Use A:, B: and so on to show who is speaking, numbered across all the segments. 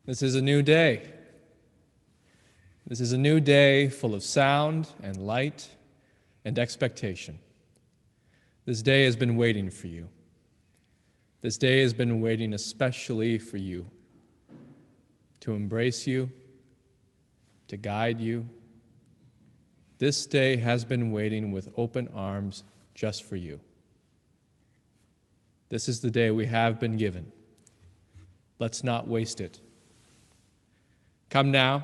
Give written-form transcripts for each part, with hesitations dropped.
A: This is a new day. This is a new day full of sound and light and expectation. This day has been waiting for you. This day has been waiting especially for you, to embrace you, to guide you. This day has been waiting with open arms just for you. This is the day we have been given. Let's not waste it. Come now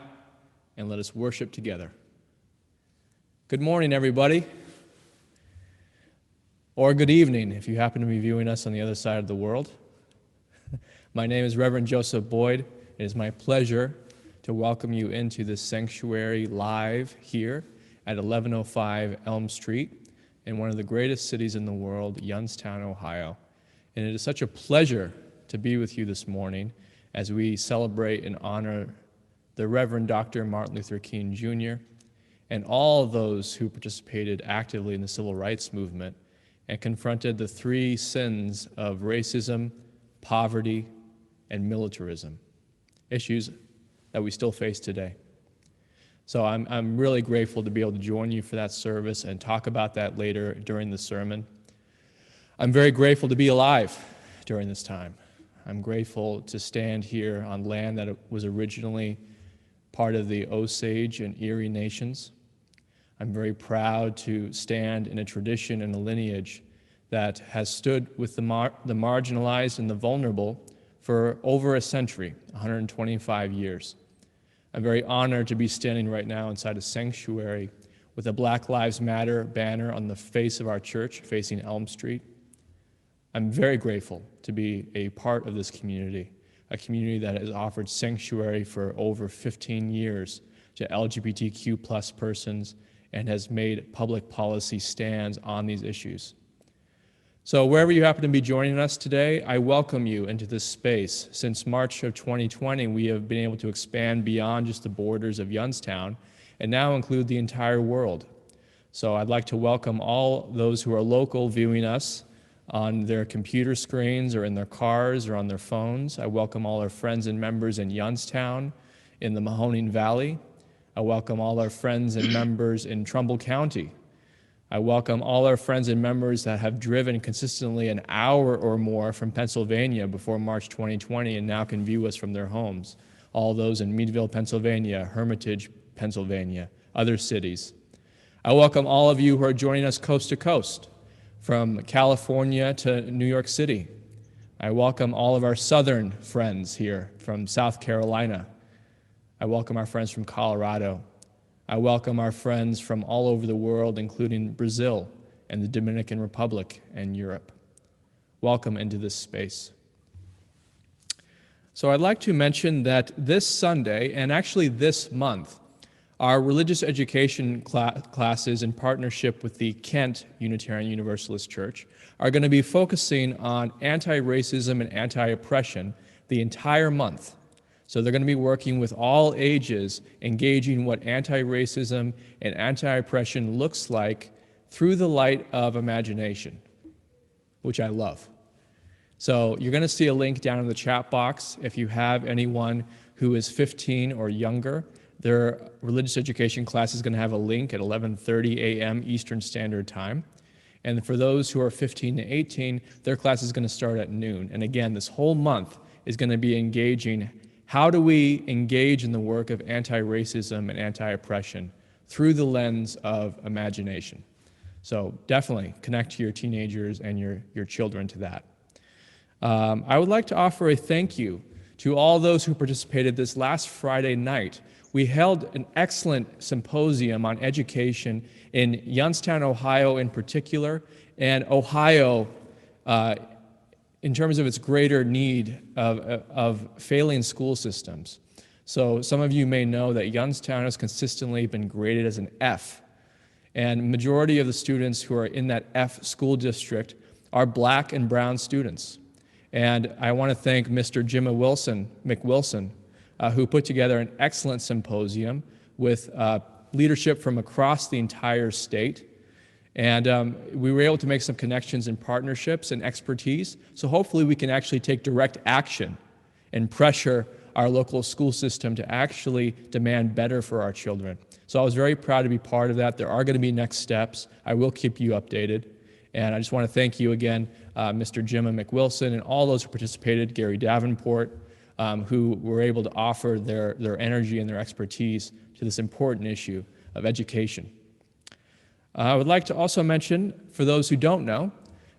A: and let us worship together. Good morning, everybody. Or good evening, if you happen to be viewing us on the other side of the world. My name is Reverend Joseph Boyd. It is my pleasure to welcome you into this sanctuary live here at 1105 Elm Street in one of the greatest cities in the world, Youngstown, Ohio. And it is such a pleasure to be with you this morning as we celebrate and honor the Reverend Dr. Martin Luther King Jr. and all those who participated actively in the civil rights movement and confronted the three sins of racism, poverty, and militarism, issues that we still face today. So I'm really grateful to be able to join you for that service and talk about that later during the sermon. I'm very grateful to be alive during this time. I'm grateful to stand here on land that was originally part of the Osage and Erie nations. I'm very proud to stand in a tradition and a lineage that has stood with the marginalized and the vulnerable for over a century, 125 years. I'm very honored to be standing right now inside a sanctuary with a Black Lives Matter banner on the face of our church facing Elm Street. I'm very grateful to be a part of this community, a community that has offered sanctuary for over 15 years to LGBTQ plus persons and has made public policy stands on these issues. So wherever you happen to be joining us today, I welcome you into this space. Since March of 2020, we have been able to expand beyond just the borders of Youngstown and now include the entire world. So I'd like to welcome all those who are local viewing us on their computer screens or in their cars or on their phones. I welcome all our friends and members in Youngstown, in the Mahoning Valley. I welcome all our friends and members in Trumbull County. I welcome all our friends and members that have driven consistently an hour or more from Pennsylvania before March 2020 and now can view us from their homes. All those in Meadville, Pennsylvania, Hermitage, Pennsylvania, other cities. I welcome all of you who are joining us coast to coast, from California to New York City. I welcome all of our southern friends here from South Carolina. I welcome our friends from Colorado. I welcome our friends from all over the world, including Brazil and the Dominican Republic and Europe. Welcome into this space. So I'd like to mention that this Sunday, and actually this month, our religious education classes in partnership with the Kent Unitarian Universalist Church are going to be focusing on anti-racism and anti-oppression the entire month. So they're going to be working with all ages, engaging what anti-racism and anti-oppression looks like through the light of imagination, which I love. So you're going to see a link down in the chat box if you have anyone who is 15 or younger. Their religious education class is going to have a link at 11:30 a.m. Eastern Standard Time. And for those who are 15 to 18, their class is going to start at noon. And again, this whole month is going to be engaging how do we engage in the work of anti-racism and anti-oppression through the lens of imagination. So definitely connect to your teenagers and your children to that. I would like to offer a thank you to all those who participated this last Friday night. We held an excellent symposium on education in Youngstown, Ohio in particular, and Ohio in terms of its greater need of failing school systems. So some of you may know that Youngstown has consistently been graded as an F, and majority of the students who are in that F school district are Black and brown students. And I want to thank Mr. Jim McWilson, who put together an excellent symposium with leadership from across the entire state. And we were able to make some connections and partnerships and expertise. So hopefully we can actually take direct action and pressure our local school system to actually demand better for our children. So I was very proud to be part of that. There are going to be next steps. I will keep you updated. And I just want to thank you again, Mr. Jim and McWilson, and all those who participated, Gary Davenport, who were able to offer their energy and their expertise to this important issue of education. I would like to also mention, for those who don't know,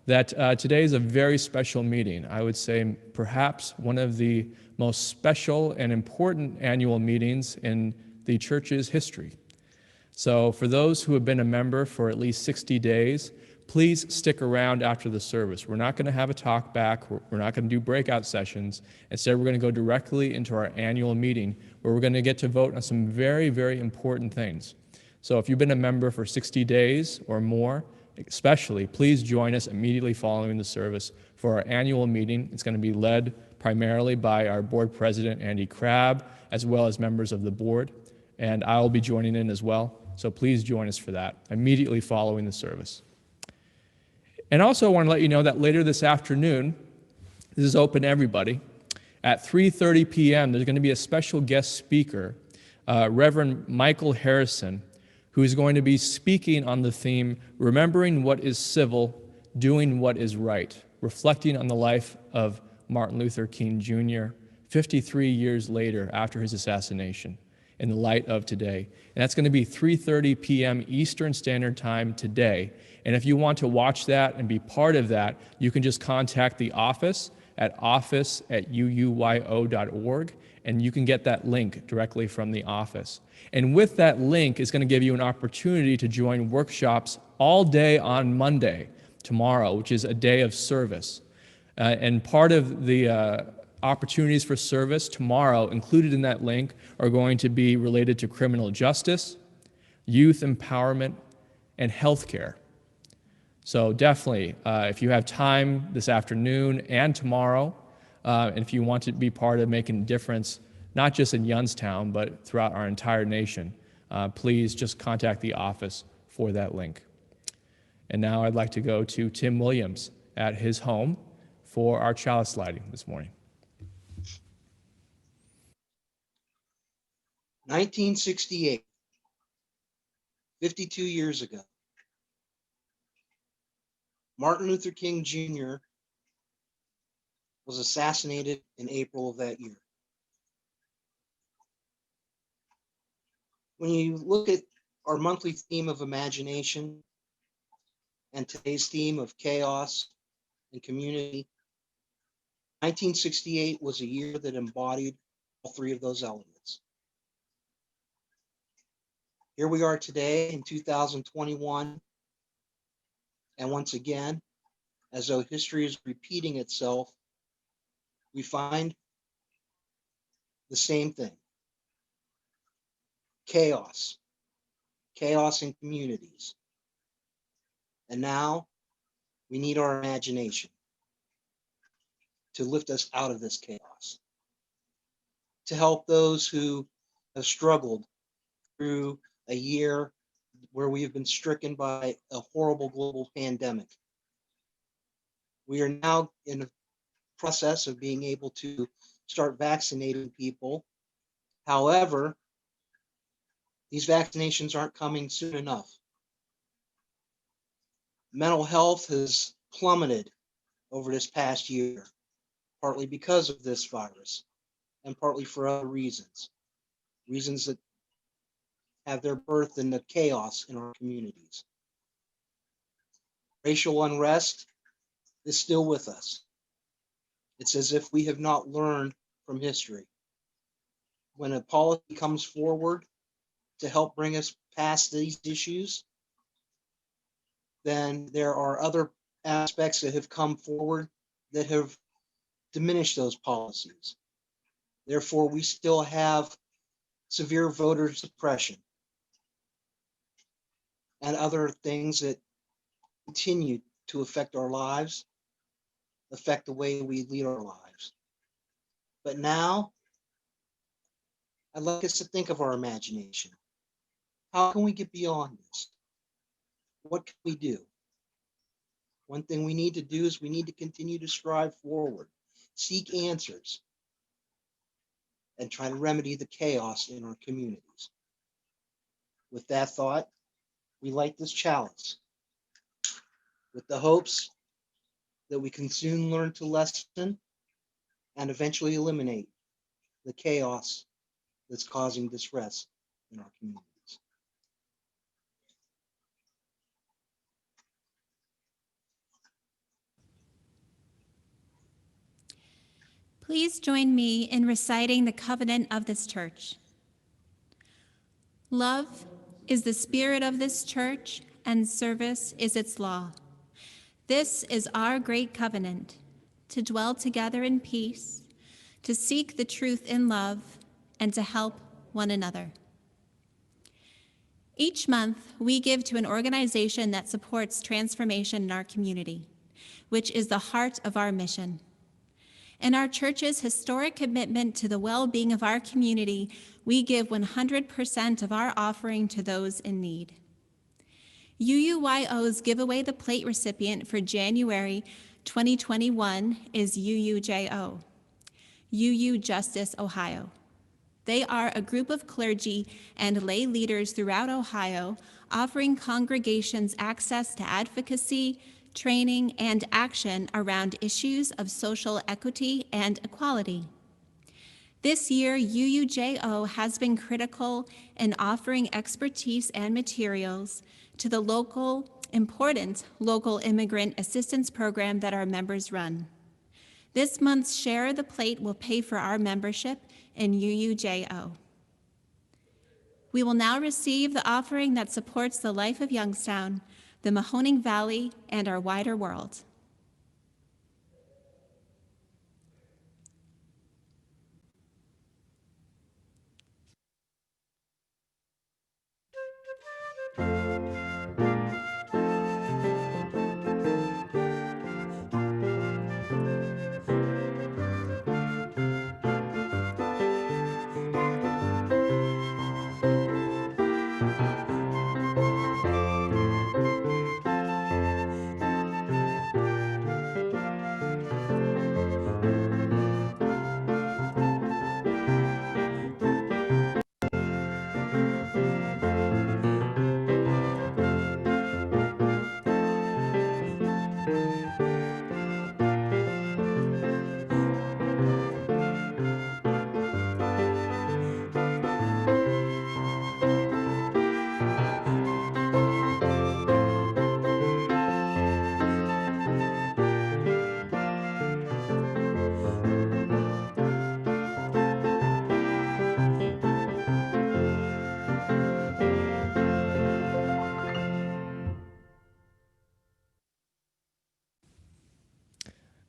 A: that today is a very special meeting. I would say perhaps one of the most special and important annual meetings in the church's history. So for those who have been a member for at least 60 days, please stick around after the service. We're not going to have a talk back. We're not going to do breakout sessions. Instead, we're going to go directly into our annual meeting where we're going to get to vote on some very, very important things. So if you've been a member for 60 days or more, especially, please join us immediately following the service for our annual meeting. It's going to be led primarily by our board president, Andy Crabb, as well as members of the board. And I'll be joining in as well. So please join us for that immediately following the service. And also I want to let you know that later this afternoon, this is open to everybody, at 3:30 p.m. there's going to be a special guest speaker, Reverend Michael Harrison, who is going to be speaking on the theme, Remembering What is Civil, Doing What is Right, reflecting on the life of Martin Luther King Jr. 53 years later after his assassination in the light of today. And that's going to be 3:30 p.m. Eastern Standard Time today. And if you want to watch that and be part of that, you can just contact the office at office@UUYO.org, and you can get that link directly from the office. And with that link is going to give you an opportunity to join workshops all day on Monday, tomorrow, which is a day of service. And part of the opportunities for service tomorrow included in that link are going to be related to criminal justice, youth empowerment, and healthcare. So definitely, if you have time this afternoon and tomorrow, and if you want to be part of making a difference, not just in Youngstown, but throughout our entire nation, please just contact the office for that link. And now I'd like to go to Tim Williams at his home for our chalice lighting this morning.
B: 1968, 52 years ago, Martin Luther King Jr. was assassinated in April of that year. When you look at our monthly theme of imagination and today's theme of chaos and community, 1968 was a year that embodied all three of those elements. Here we are today in 2021, and once again, as though history is repeating itself, we find the same thing. Chaos in communities. And now we need our imagination to lift us out of this chaos, to help those who have struggled through a year where we have been stricken by a horrible global pandemic. We are now in the process of being able to start vaccinating people. However, these vaccinations aren't coming soon enough. Mental health has plummeted over this past year, partly because of this virus and partly for other reasons that have their birth in the chaos in our communities. Racial unrest is still with us. It's as if we have not learned from history. When a policy comes forward to help bring us past these issues, then there are other aspects that have come forward that have diminished those policies. Therefore, we still have severe voter suppression and other things that continue to affect our lives, affect the way we lead our lives. But now, I'd like us to think of our imagination. How can we get beyond this? What can we do? One thing we need to do is we need to continue to strive forward, seek answers. and try to remedy the chaos in our communities. With that thought, we light this chalice with the hopes that we can soon learn to lessen and eventually eliminate the chaos that's causing distress in our communities.
C: Please join me in reciting the covenant of this church. Love is the spirit of this church, and service is its law. This is our great covenant, to dwell together in peace, to seek the truth in love, and to help one another. Each month, we give to an organization that supports transformation in our community, which is the heart of our mission. In our church's historic commitment to the well-being of our community, we give 100% of our offering to those in need. UUYO's Give Away the Plate recipient for January 2021 is UUJO, UU Justice Ohio. They are a group of clergy and lay leaders throughout Ohio offering congregations access to advocacy, training, and action around issues of social equity and equality. This year, UUJO has been critical in offering expertise and materials to the important local immigrant assistance program that our members run. This month's Share the Plate will pay for our membership in UUJO. We will now receive the offering that supports the life of Youngstown, the Mahoning Valley, and our wider world.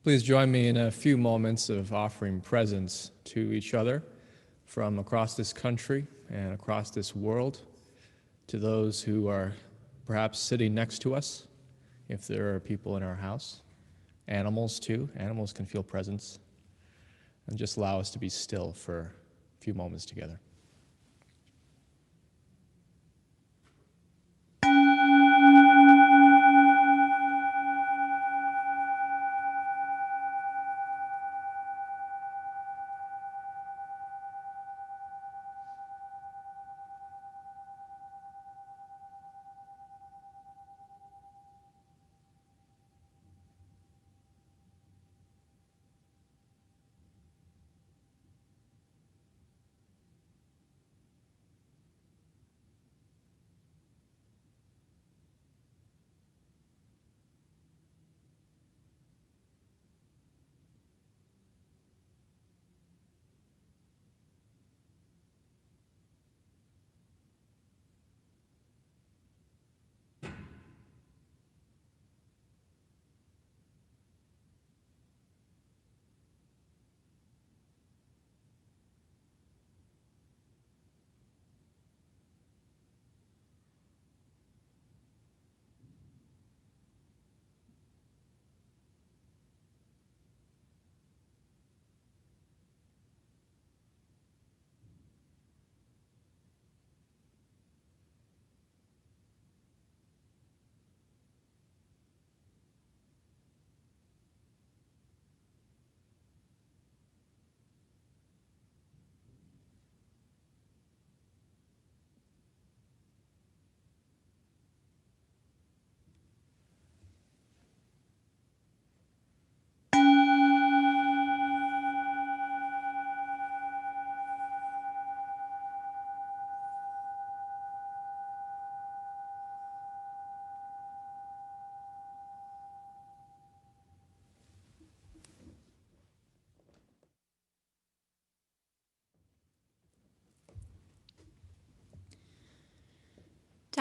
A: Please join me in a few moments of offering presents to each other from across this country and across this world, to those who are perhaps sitting next to us, if there are people in our house. Animals too. Animals can feel presence. And just allow us to be still for a few moments together.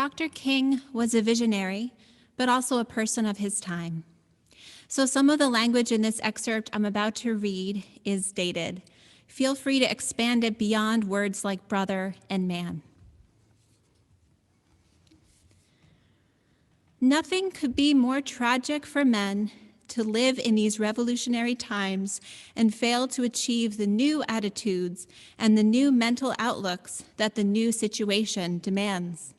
C: Dr. King was a visionary, but also a person of his time. So some of the language in this excerpt I'm about to read is dated. Feel free to expand it beyond words like brother and man. Nothing could be more tragic for men to live in these revolutionary times and fail to achieve the new attitudes and the new mental outlooks that the new situation demands.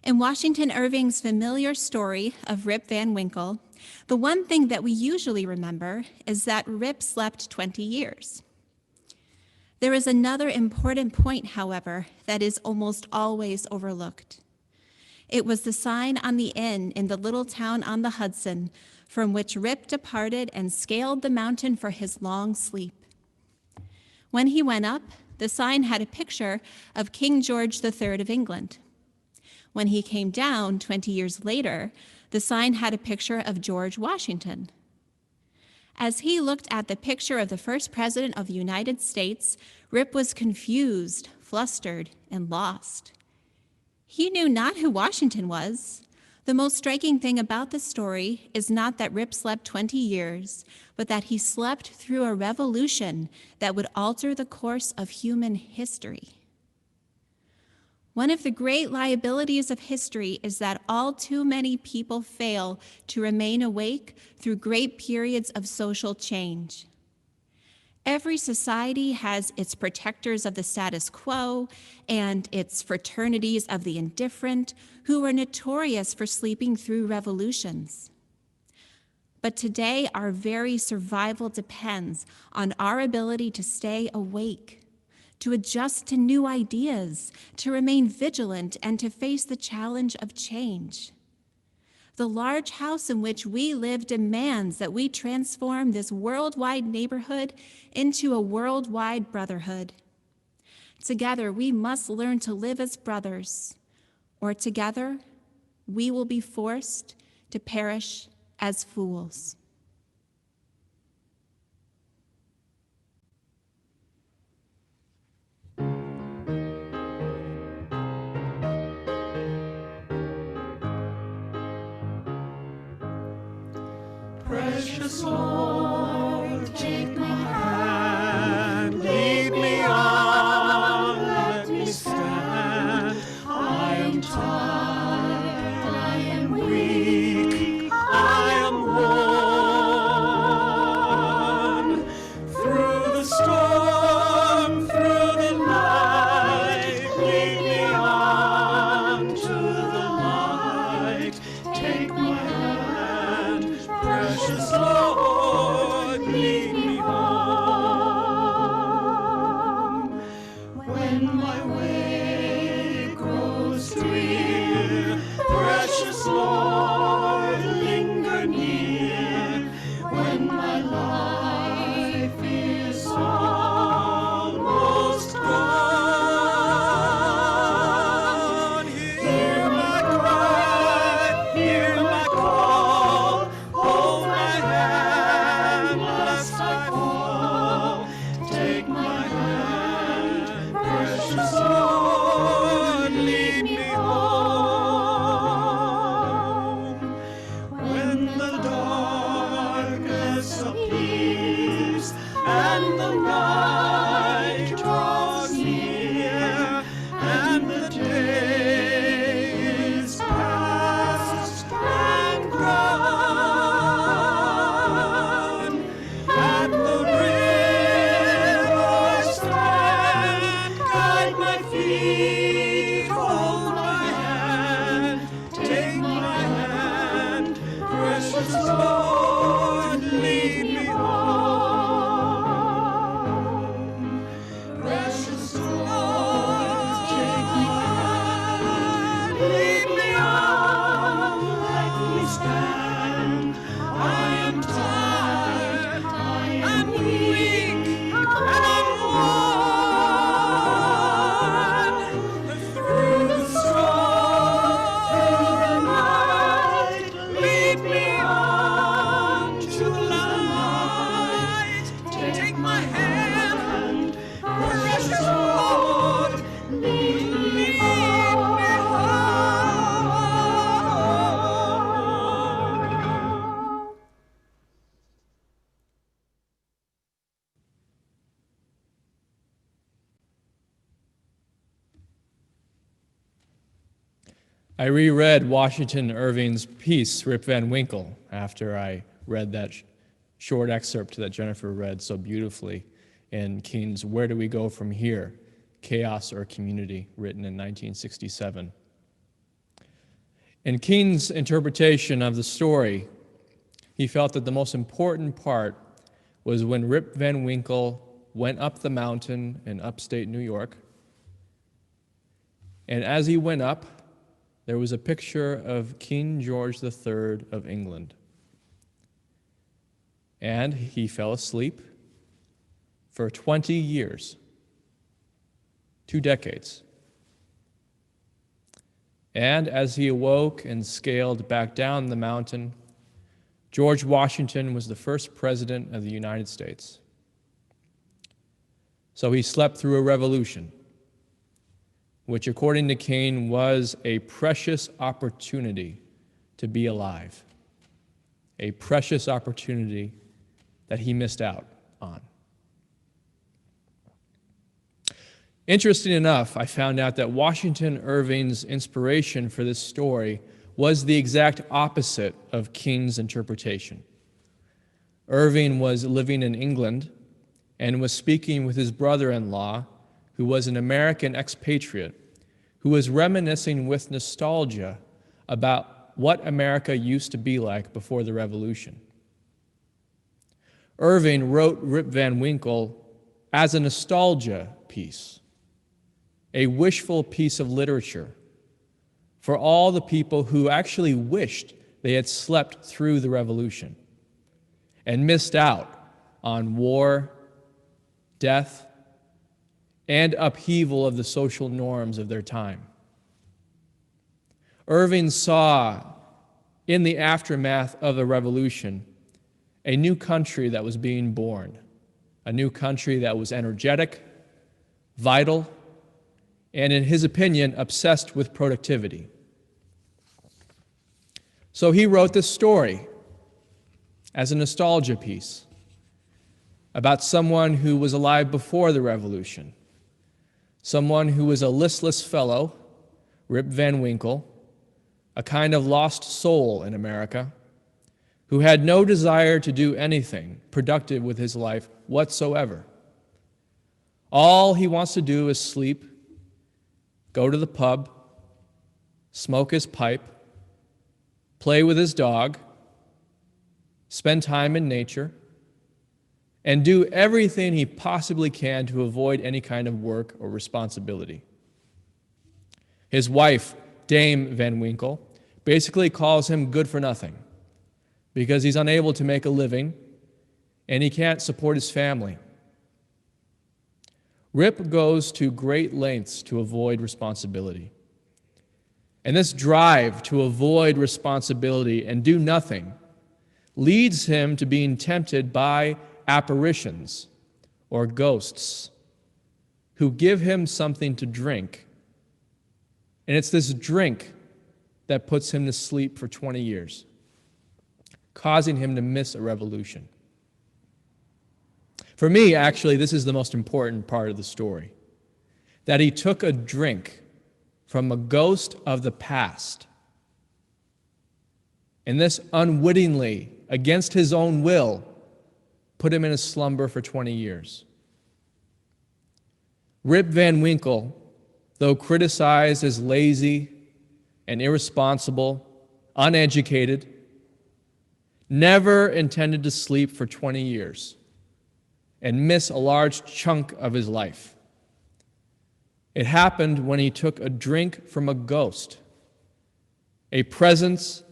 C: In Washington Irving's familiar story of Rip Van Winkle, the one thing that we usually remember is that Rip slept 20 years. There is another important point, however, that is almost always overlooked. It was the sign on the inn in the little town on the Hudson from which Rip departed and scaled the mountain for his long sleep. When he went up, the sign had a picture of King George III of England. When he came down 20 years later, the sign had a picture of George Washington. As he looked at the picture of the first president of the United States, Rip was confused, flustered, and lost. He knew not who Washington was. The most striking thing about the story is not that Rip slept 20 years, but that he slept through a revolution that would alter the course of human history. One of the great liabilities of history is that all too many people fail to remain awake through great periods of social change. Every society has its protectors of the status quo and its fraternities of the indifferent, who are notorious for sleeping through revolutions. But today, our very survival depends on our ability to stay awake, to adjust to new ideas, to remain vigilant, and to face the challenge of change. The large house in which we live demands that we transform this worldwide neighborhood into a worldwide brotherhood. Together, we must learn to live as brothers, or together, we will be forced to perish as fools.
D: Precious Lord, take my hand, lead me on, let me stand. I am tired, I am weak, I am worn. Through the storm, through the night, lead me on to the light. Take my hand, precious Lord, lead me home. When my way grows drear, precious Lord, linger near. When my life is almost gone, hear my cry, hear my call. Hold my hand, lest I fall. Take my hand, precious Lord, lead me home. When the darkness appears and the night draws near and the day is past and gone, at the river I stand, guide my feet, hold my hand, take my hand, precious Lord, lead me home.
A: I reread Washington Irving's piece, Rip Van Winkle, after I read that short excerpt that Jennifer read so beautifully in Keene's Where Do We Go From Here? Chaos or Community, written in 1967. In Keene's interpretation of the story, he felt that the most important part was when Rip Van Winkle went up the mountain in upstate New York, and as he went up, there was a picture of King George III of England. And he fell asleep for 20 years, 2 decades. And as he awoke and scaled back down the mountain, George Washington was the first president of the United States. So he slept through a revolution, which according to Keene was a precious opportunity to be alive, a precious opportunity that he missed out on. Interesting enough, I found out that Washington Irving's inspiration for this story was the exact opposite of Keene's interpretation. Irving was living in England and was speaking with his brother-in-law, who was an American expatriate, who was reminiscing with nostalgia about what America used to be like before the Revolution. Irving wrote Rip Van Winkle as a nostalgia piece, a wishful piece of literature for all the people who actually wished they had slept through the Revolution and missed out on war, death, and upheaval of the social norms of their time. Irving saw, in the aftermath of the Revolution, a new country that was being born, a new country that was energetic, vital, and in his opinion, obsessed with productivity. So he wrote this story as a nostalgia piece about someone who was alive before the Revolution, someone who was a listless fellow, Rip Van Winkle, a kind of lost soul in America, who had no desire to do anything productive with his life whatsoever. All he wants to do is sleep, go to the pub, smoke his pipe, play with his dog, spend time in nature, and do everything he possibly can to avoid any kind of work or responsibility. His wife, Dame Van Winkle, basically calls him good for nothing because he's unable to make a living and he can't support his family. Rip goes to great lengths to avoid responsibility. And this drive to avoid responsibility and do nothing leads him to being tempted by apparitions or ghosts who give him something to drink. And it's this drink that puts him to sleep for 20 years, causing him to miss a revolution. For me, actually, this is the most important part of the story, that he took a drink from a ghost of the past, and this unwittingly, against his own will, put him in a slumber for 20 years. Rip Van Winkle, though criticized as lazy and irresponsible, uneducated, never intended to sleep for 20 years and miss a large chunk of his life. It happened when he took a drink from a ghost, a presence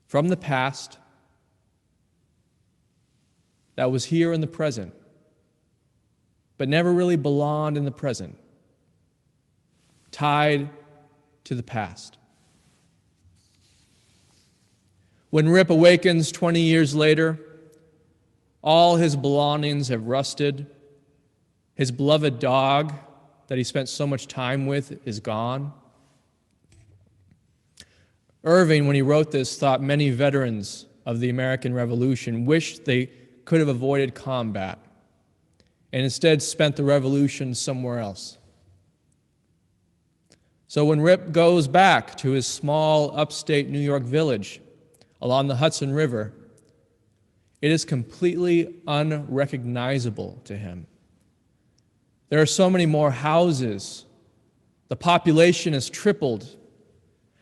A: from the past that was here in the present, but never really belonged in the present, tied to the past. When Rip awakens 20 years later, all his belongings have rusted. His beloved dog that he spent so much time with is gone. Irving, when he wrote this, thought many veterans of the American Revolution wished they could have avoided combat and instead spent the revolution somewhere else. So when Rip goes back to his small upstate New York village along the Hudson River, it is completely unrecognizable to him. There are so many more houses. The population has tripled.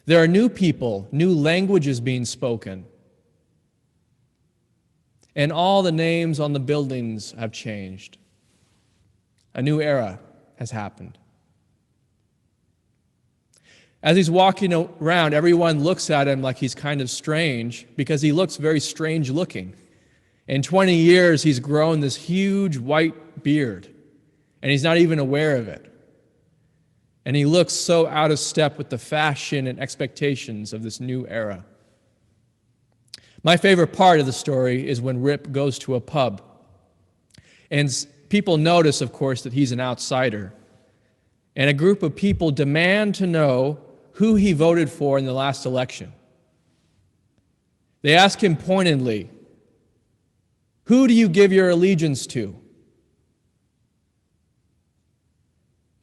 A: There are new people, new languages being spoken. And all the names on the buildings have changed. A new era has happened. As he's walking around, everyone looks at him like he's kind of strange because he looks very strange looking. In 20 years, he's grown this huge white beard, and he's not even aware of it. And he looks so out of step with the fashion and expectations of this new era. My favorite part of the story is when Rip goes to a pub. And people notice, of course, that he's an outsider. And a group of people demand to know who he voted for in the last election. They ask him pointedly, "Who do you give your allegiance to?"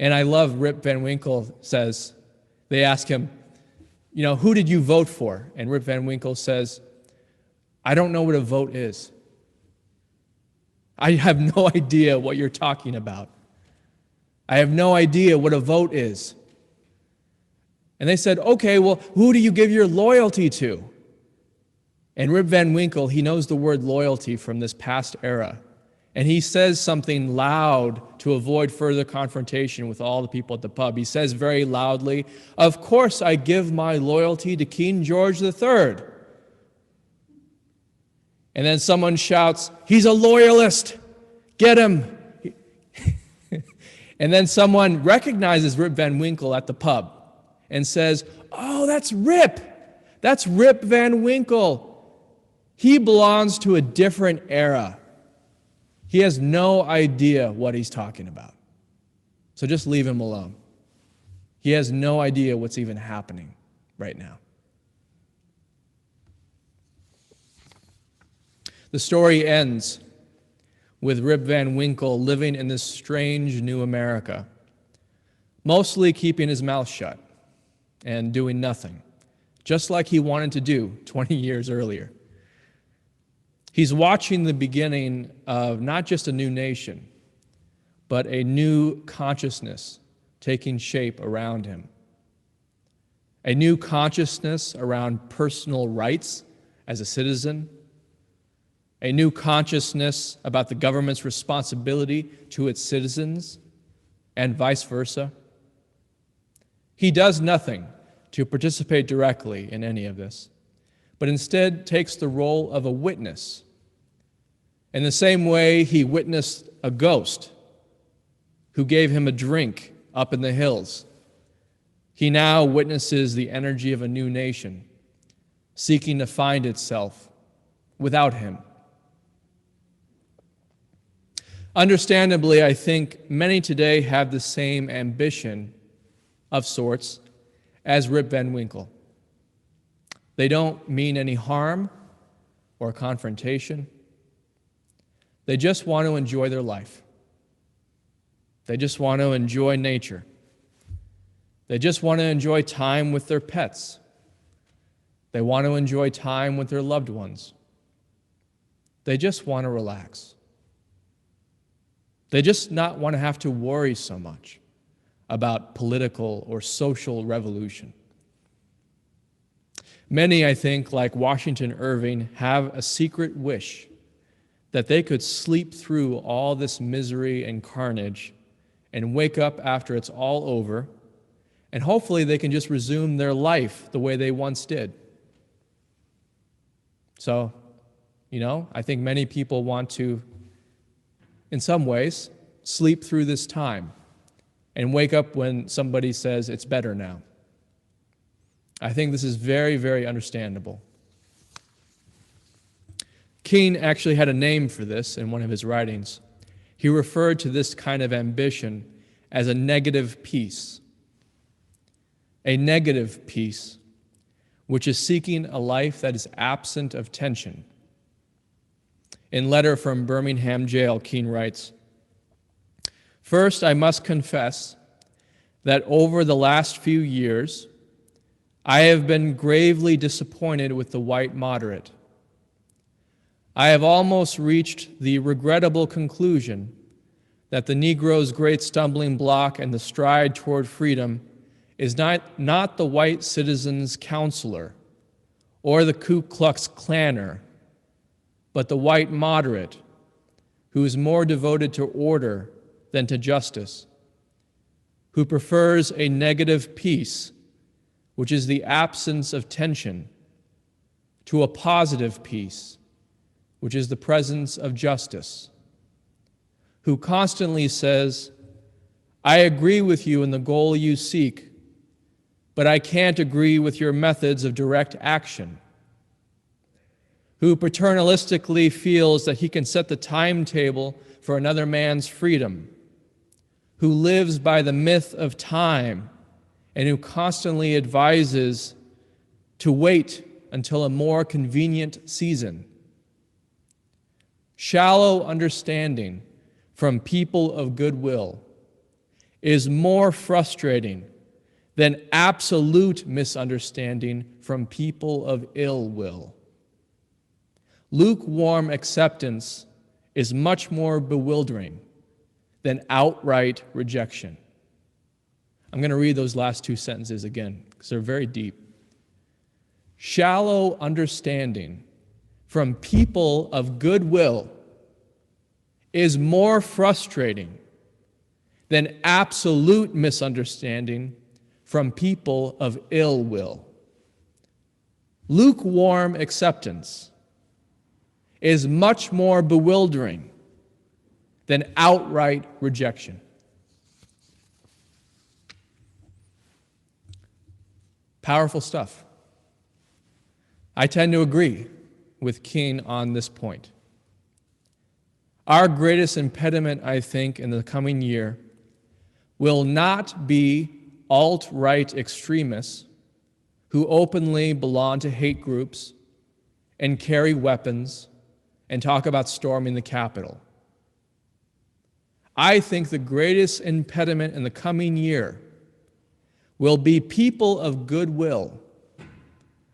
A: And I love Rip Van Winkle says, they ask him, who did you vote for? And Rip Van Winkle says, "I don't know what a vote is. I have no idea what you're talking about. I have no idea what a vote is." And they said, "Okay, well, who do you give your loyalty to?" And Rip Van Winkle, he knows the word loyalty from this past era. And he says something loud to avoid further confrontation with all the people at the pub. He says very loudly, "Of course I give my loyalty to King George III. And then someone shouts, "He's a loyalist! Get him!" And then someone recognizes Rip Van Winkle at the pub and says, "Oh, that's Rip! That's Rip Van Winkle. He belongs to a different era. He has no idea what he's talking about. So just leave him alone. He has no idea what's even happening right now." The story ends with Rip Van Winkle living in this strange new America, mostly keeping his mouth shut and doing nothing, just like he wanted to do 20 years earlier. He's watching the beginning of not just a new nation, but a new consciousness taking shape around him. A new consciousness around personal rights as a citizen, a new consciousness about the government's responsibility to its citizens, and vice versa. He does nothing to participate directly in any of this, but instead takes the role of a witness. In the same way he witnessed a ghost who gave him a drink up in the hills, he now witnesses the energy of a new nation seeking to find itself without him. Understandably, I think many today have the same ambition of sorts as Rip Van Winkle. They don't mean any harm or confrontation. They just want to enjoy their life. They just want to enjoy nature. They just want to enjoy time with their pets. They want to enjoy time with their loved ones. They just want to relax. They just not want to have to worry so much about political or social revolution. Many, I think, like Washington Irving, have a secret wish that they could sleep through all this misery and carnage and wake up after it's all over, and hopefully they can just resume their life the way they once did. So, I think many people want to, in some ways, sleep through this time and wake up when somebody says it's better now. I think this is very, very understandable. King actually had a name for this in one of his writings. He referred to this kind of ambition as a negative peace. A negative peace, which is seeking a life that is absent of tension. In Letter from Birmingham Jail, King writes, "First, I must confess that over the last few years, I have been gravely disappointed with the white moderate. I have almost reached the regrettable conclusion that the Negro's great stumbling block and the stride toward freedom is not the white citizen's counselor or the Ku Klux Klanner, but the white moderate who is more devoted to order than to justice, who prefers a negative peace, which is the absence of tension, to a positive peace, which is the presence of justice, who constantly says, I agree with you in the goal you seek, but I can't agree with your methods of direct action, who paternalistically feels that he can set the timetable for another man's freedom, who lives by the myth of time, and who constantly advises to wait until a more convenient season. Shallow understanding from people of goodwill is more frustrating than absolute misunderstanding from people of ill will. Lukewarm acceptance is much more bewildering than outright rejection. I'm going to read those last two sentences again because they're very deep. Shallow understanding from people of goodwill is more frustrating than absolute misunderstanding from people of ill will. Lukewarm acceptance is much more bewildering than outright rejection. Powerful stuff. I tend to agree with King on this point. Our greatest impediment, I think, in the coming year will not be alt-right extremists who openly belong to hate groups and carry weapons and talk about storming the Capitol. I think the greatest impediment in the coming year will be people of goodwill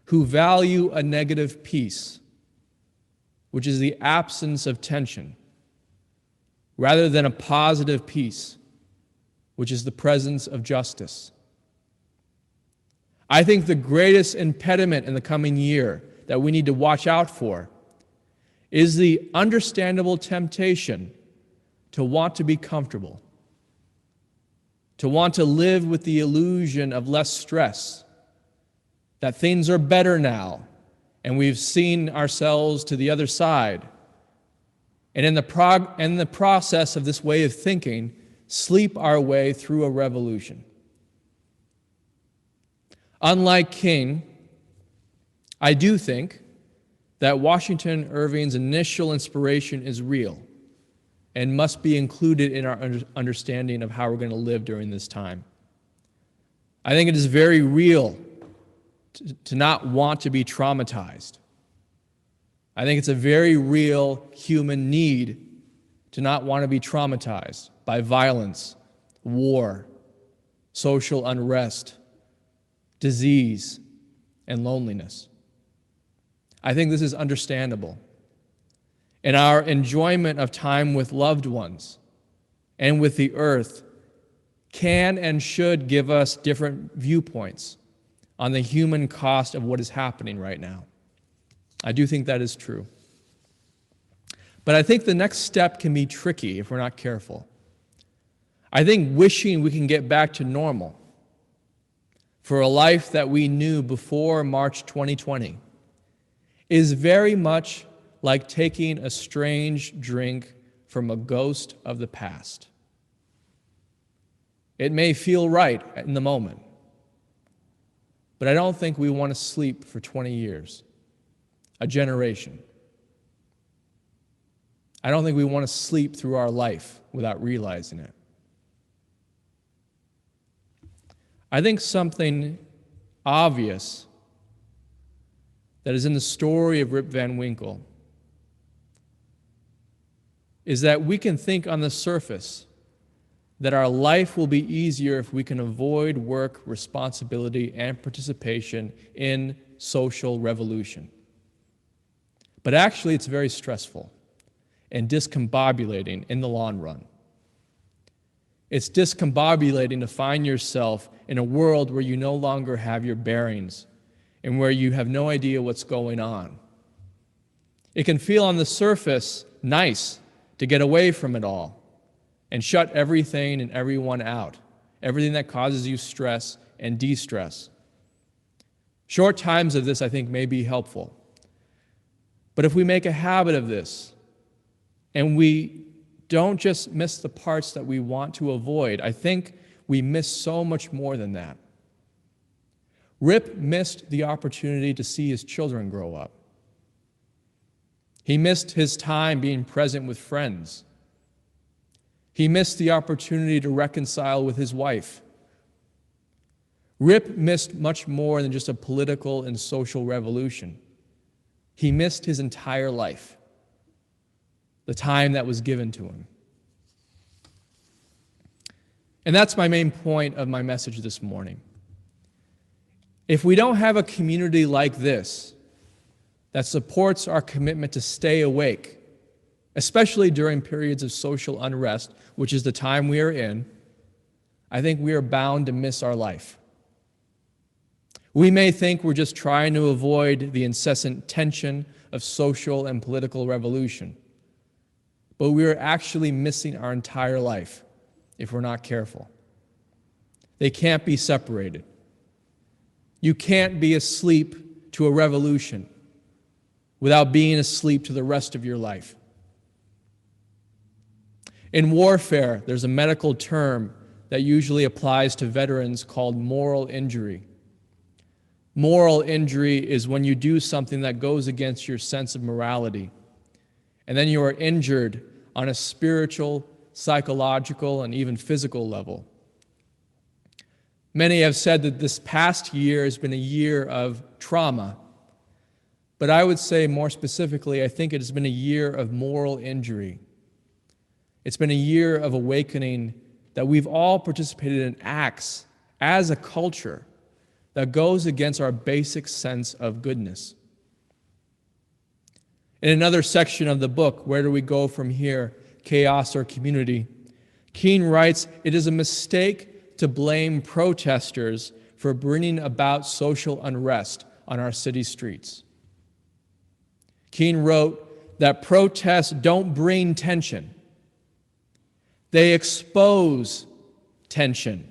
A: who value a negative peace, which is the absence of tension, rather than a positive peace, which is the presence of justice. I think the greatest impediment in the coming year that we need to watch out for is the understandable temptation to want to be comfortable, to want to live with the illusion of less stress, that things are better now, and we've seen ourselves to the other side. And in the process of this way of thinking, sleep our way through a revolution. Unlike King, I do think that Washington Irving's initial inspiration is real and must be included in our understanding of how we're going to live during this time. I think it is very real to not want to be traumatized. I think it's a very real human need to not want to be traumatized by violence, war, social unrest, disease, and loneliness. I think this is understandable. And our enjoyment of time with loved ones and with the earth can and should give us different viewpoints on the human cost of what is happening right now. I do think that is true. But I think the next step can be tricky if we're not careful. I think wishing we can get back to normal for a life that we knew before March 2020 is very much like taking a strange drink from a ghost of the past. It may feel right in the moment, but I don't think we want to sleep for 20 years, a generation. I don't think we want to sleep through our life without realizing it. I think something obvious that is in the story of Rip Van Winkle is that we can think on the surface that our life will be easier if we can avoid work, responsibility, and participation in social revolution. But actually, it's very stressful and discombobulating in the long run. It's discombobulating to find yourself in a world where you no longer have your bearings and where you have no idea what's going on. It can feel on the surface nice to get away from it all and shut everything and everyone out, everything that causes you stress and de-stress. Short times of this, I think, may be helpful. But if we make a habit of this, and we don't just miss the parts that we want to avoid, I think we miss so much more than that. Rip missed the opportunity to see his children grow up. He missed his time being present with friends. He missed the opportunity to reconcile with his wife. Rip missed much more than just a political and social revolution. He missed his entire life, the time that was given to him. And that's my main point of my message this morning. If we don't have a community like this that supports our commitment to stay awake, especially during periods of social unrest, which is the time we are in, I think we are bound to miss our life. We may think we're just trying to avoid the incessant tension of social and political revolution, but we are actually missing our entire life if we're not careful. They can't be separated. You can't be asleep to a revolution without being asleep to the rest of your life. In warfare, there's a medical term that usually applies to veterans called moral injury. Moral injury is when you do something that goes against your sense of morality, and then you are injured on a spiritual, psychological, and even physical level. Many have said that this past year has been a year of trauma, but I would say more specifically, I think it has been a year of moral injury. It's been a year of awakening that we've all participated in acts as a culture that goes against our basic sense of goodness. In another section of the book, Where Do We Go From Here? Chaos or Community, Keene writes, "It is a mistake to blame protesters for bringing about social unrest on our city streets." Keene wrote that protests don't bring tension. They expose tension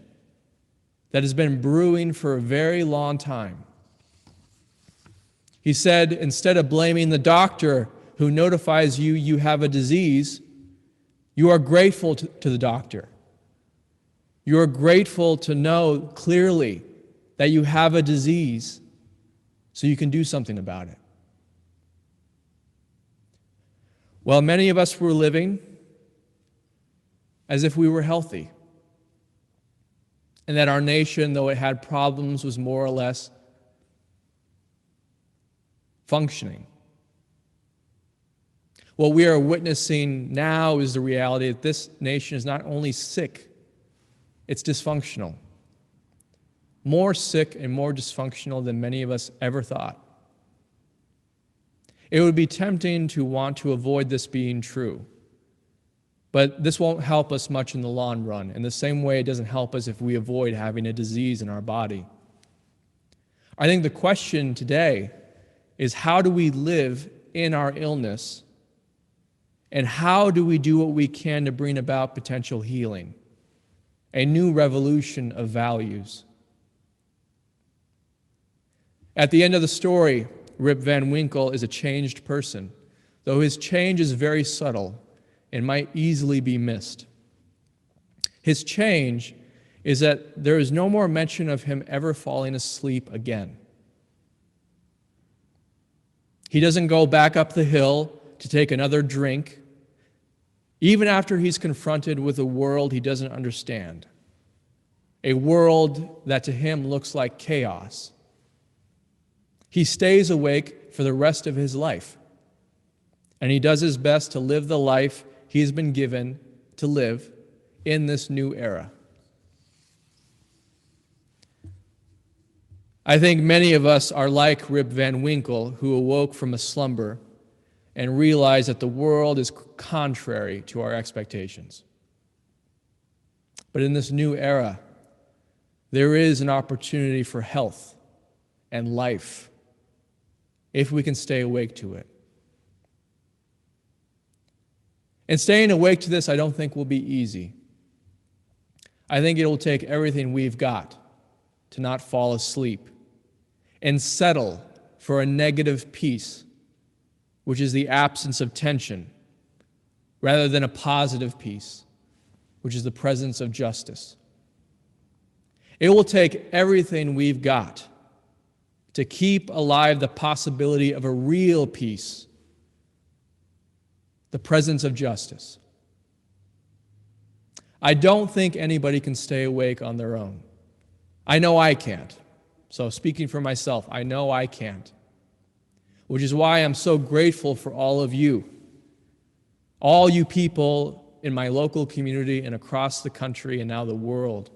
A: that has been brewing for a very long time. He said, instead of blaming the doctor who notifies you you have a disease, you are grateful to the doctor. You are grateful to know clearly that you have a disease so you can do something about it. Well, many of us were living as if we were healthy, and that our nation, though it had problems, was more or less functioning. What we are witnessing now is the reality that this nation is not only sick, it's dysfunctional. More sick and more dysfunctional than many of us ever thought. It would be tempting to want to avoid this being true, but this won't help us much in the long run, in the same way it doesn't help us if we avoid having a disease in our body. I think the question today is, how do we live in our illness, and how do we do what we can to bring about potential healing, a new revolution of values? At the end of the story, Rip Van Winkle is a changed person, though his change is very subtle and might easily be missed. His change is that there is no more mention of him ever falling asleep again. He doesn't go back up the hill to take another drink, even after he's confronted with a world he doesn't understand, a world that to him looks like chaos. He stays awake for the rest of his life, and he does his best to live the life he has been given to live, in this new era. I think many of us are like Rip Van Winkle, who awoke from a slumber and realized that the world is contrary to our expectations. But in this new era, there is an opportunity for health and life if we can stay awake to it. And staying awake to this, I don't think will be easy. I think it will take everything we've got to not fall asleep and settle for a negative peace, which is the absence of tension, rather than a positive peace, which is the presence of justice. It will take everything we've got to keep alive the possibility of a real peace, the presence of justice. I don't think anybody can stay awake on their own. I know I can't. So speaking for myself, I know I can't. Which is why I'm so grateful for all of you people in my local community and across the country and now the world,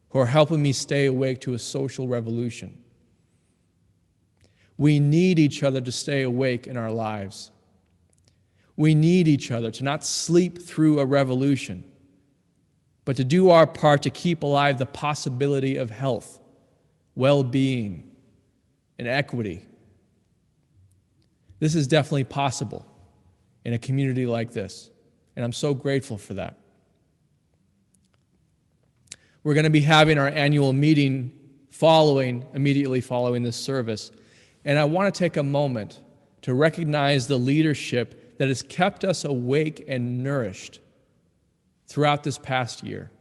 A: who are helping me stay awake to a social revolution. We need each other to stay awake in our lives. We need each other to not sleep through a revolution, but to do our part to keep alive the possibility of health, well-being, and equity. This is definitely possible in a community like this, and I'm so grateful for that. We're going to be having our annual meeting immediately following this service, and I want to take a moment to recognize the leadership that has kept us awake and nourished throughout this past year.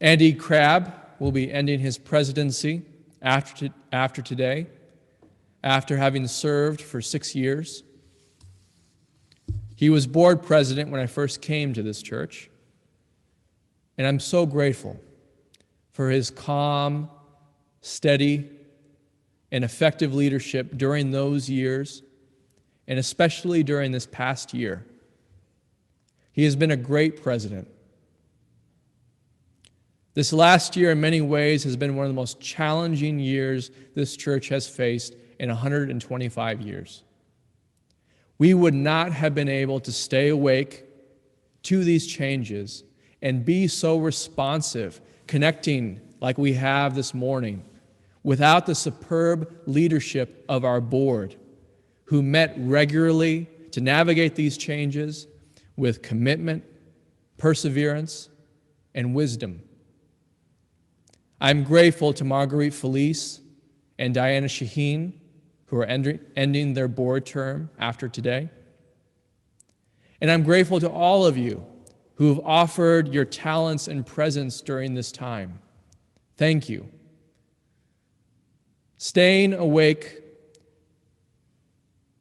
A: Andy Crabb will be ending his presidency after today, after having served for 6 years. He was board president when I first came to this church, and I'm so grateful for his calm, steady, and effective leadership during those years, and especially during this past year. He has been a great president. This last year, in many ways, has been one of the most challenging years this church has faced in 125 years. We would not have been able to stay awake to these changes and be so responsive, connecting like we have this morning, without the superb leadership of our board, who met regularly to navigate these changes with commitment, perseverance, and wisdom. I'm grateful to Marguerite Felice and Diana Shaheen, who are ending their board term after today. And I'm grateful to all of you who have offered your talents and presence during this time. Thank you. Staying awake,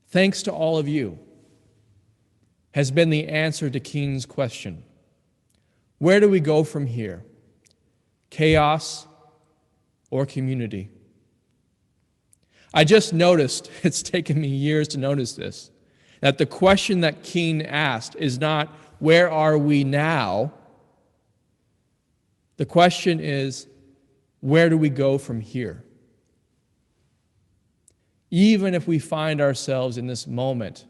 A: thanks to all of you, has been the answer to Keen's question. Where do we go from here? Chaos or community? I just noticed, it's taken me years to notice this, that the question that Keen asked is not, where are we now? The question is, where do we go from here? Even if we find ourselves in this moment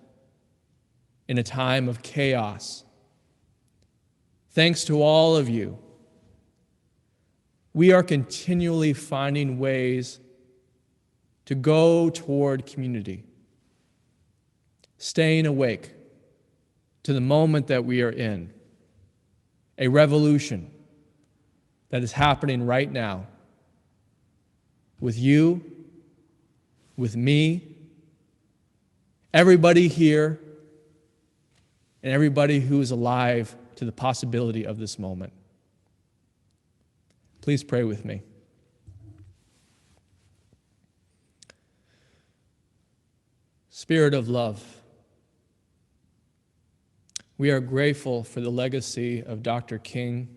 A: in a time of chaos, thanks to all of you, we are continually finding ways to go toward community, staying awake to the moment that we are in, a revolution that is happening right now with you, with me, everybody here, and everybody who is alive to the possibility of this moment. Please pray with me. Spirit of love, we are grateful for the legacy of Dr. King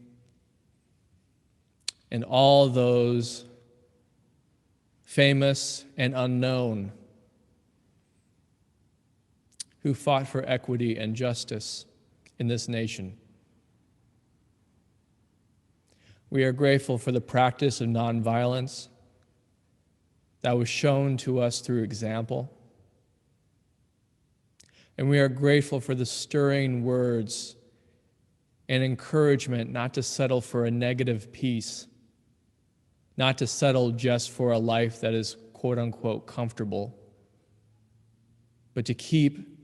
A: and all those famous and unknown who fought for equity and justice in this nation. We are grateful for the practice of nonviolence that was shown to us through example. And we are grateful for the stirring words and encouragement not to settle for a negative peace, not to settle just for a life that is quote unquote comfortable, but to keep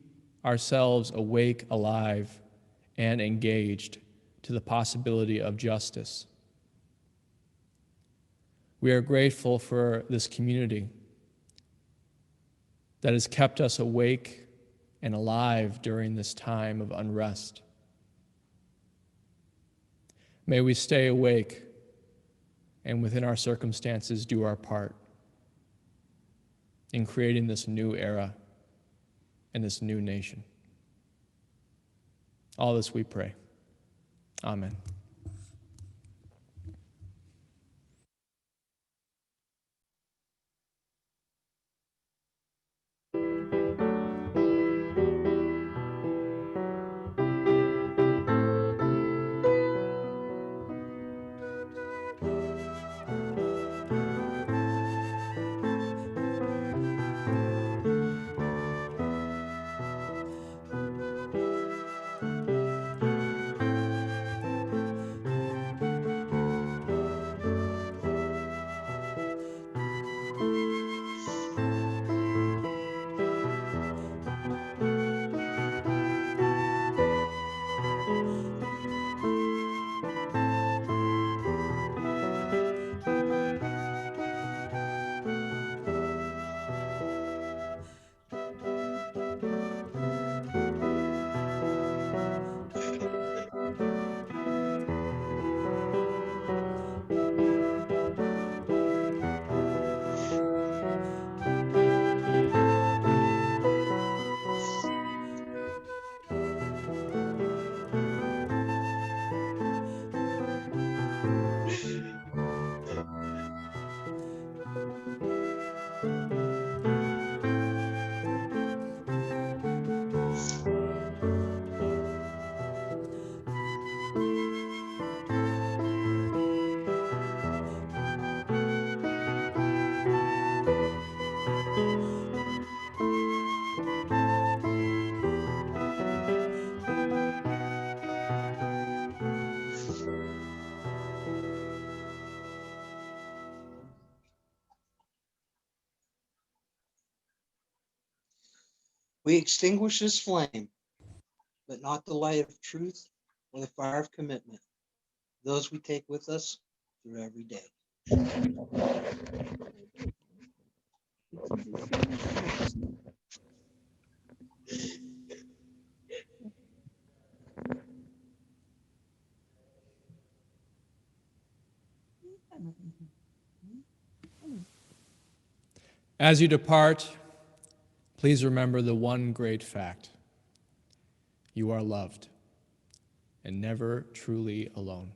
A: ourselves awake, alive, and engaged to the possibility of justice. We are grateful for this community that has kept us awake and alive during this time of unrest. May we stay awake and within our circumstances do our part in creating this new era and this new nation. All this we pray. Amen.
B: We extinguish this flame, but not the light of truth or the fire of commitment. Those we take with us through every day.
A: As you depart, please remember the one great fact. You are loved and never truly alone.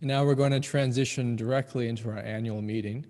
A: And now we're going to transition directly into our annual meeting.